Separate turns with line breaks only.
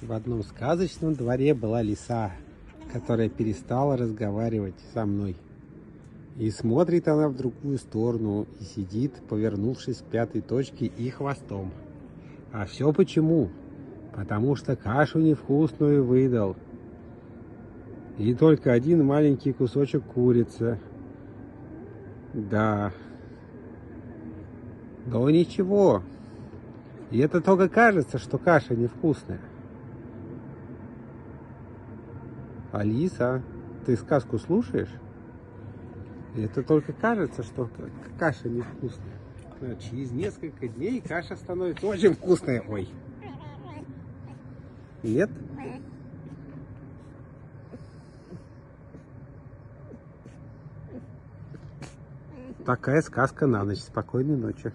В одном сказочном дворе была лиса, которая перестала разговаривать со мной. И смотрит она в другую сторону и сидит, повернувшись к пятой точке и хвостом. А все почему? Потому что кашу невкусную выдал. И только один маленький кусочек курицы. Да. Но ничего. И это только кажется, что каша невкусная. Алиса, ты сказку слушаешь? Это только кажется, что каша невкусная. А через несколько дней каша становится очень вкусной. Ой. Нет? Такая сказка на ночь. Спокойной ночи.